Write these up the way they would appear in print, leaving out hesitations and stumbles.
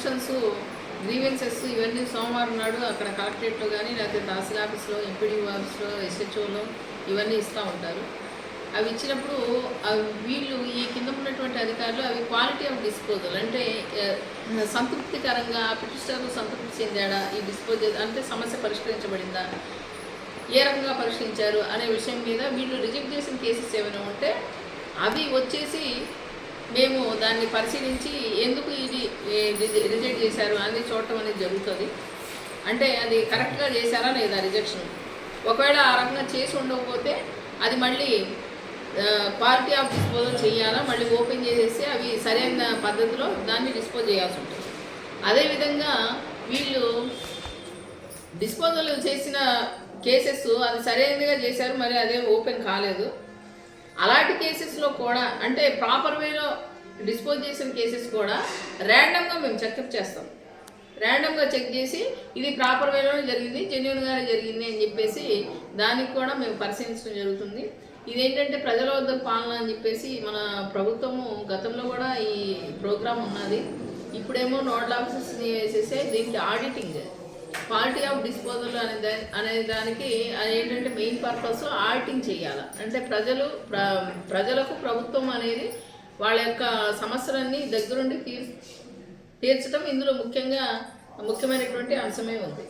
Petitions, grievances ఇవన్నీ సోమవారం నాడు అక్కడ కలెక్టరేట్లో కానీ లేకపోతే తహసీల్ ఆఫీస్లో, ఎంపీడీ ఆఫీస్లో, ఎస్హెచ్ఓలో ఇవన్నీ ఇస్తూ ఉంటారు. అవి ఇచ్చినప్పుడు వీళ్ళు ఈ కింద ఉన్నటువంటి అధికారులు అవి క్వాలిటీ ఆఫ్ డిస్పోజల్ అంటే సంతృప్తికరంగా పిటిషనర్ సంతృప్తి చెందాడా, ఈ డిస్పోజల్ అంటే సమస్య పరిష్కరించబడిందా, ఏ రకంగా పరిష్కరించారు అనే విషయం మీద వీళ్ళు రిజెక్ట్ చేసిన కేసెస్ ఏమైనా ఉంటే అవి వచ్చేసి మేము దాన్ని పరిశీలించి ఎందుకు ఇది రిజెక్ట్ చేశారు అనేది చూడటం అనేది జరుగుతుంది. అంటే అది కరెక్ట్గా చేశారా లేదా రిజెక్షన్. ఒకవేళ ఆ రకంగా చేసి ఉండకపోతే అది మళ్ళీ క్వాలిటీ ఆఫ్ డిస్పోజల్ చేయాలా, మళ్ళీ ఓపెన్ చేసేసి అవి సరైన పద్ధతిలో దాన్ని డిస్పోజ్ చేయాల్సి ఉంటుంది. అదేవిధంగా వీళ్ళు డిస్పోజల్ చేసిన కేసెస్ అది సరైనదిగా చేశారు, మరి అదే ఓపెన్ కాలేదు. అలాంటి కేసెస్లో కూడా అంటే ప్రాపర్ వేలో డిస్పోజ్ చేసిన కేసెస్ కూడా ర్యాండమ్గా మేము చెకప్ చేస్తాం. ర్యాండమ్గా చెక్ చేసి ఇది ప్రాపర్ వేలోనే జరిగింది, జెన్యూన్గానే జరిగింది అని చెప్పేసి దానికి కూడా మేము పరిశీలించడం జరుగుతుంది. ఇదేంటంటే ప్రజల వద్ద పాలన అని చెప్పేసి మన ప్రభుత్వము గతంలో కూడా ఈ ప్రోగ్రాం ఉన్నది. ఇప్పుడేమో నోడల్ ఆఫీసర్స్ని వేసేసే దీనికి ఆడిటింగ్ క్వాలిటీ ఆఫ్ డిస్పోజల్ అనే దానికి ఏంటంటే మెయిన్ పర్పస్ ఆడిటింగ్ చేయాలి. అంటే ప్రజలకు ప్రభుత్వం అనేది వాళ్ళ యొక్క సమస్యలన్నీ దగ్గరుండి తీర్చడం ఇందులో ముఖ్యమైనటువంటి అంశమే ఉంది.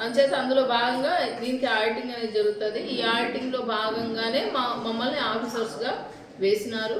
అంచేత అందులో భాగంగా దీనికి ఆడిటింగ్ అనేది జరుగుతుంది. ఈ ఆడిటింగ్లో భాగంగానే మమ్మల్ని ఆఫీసర్స్గా వేసినారు.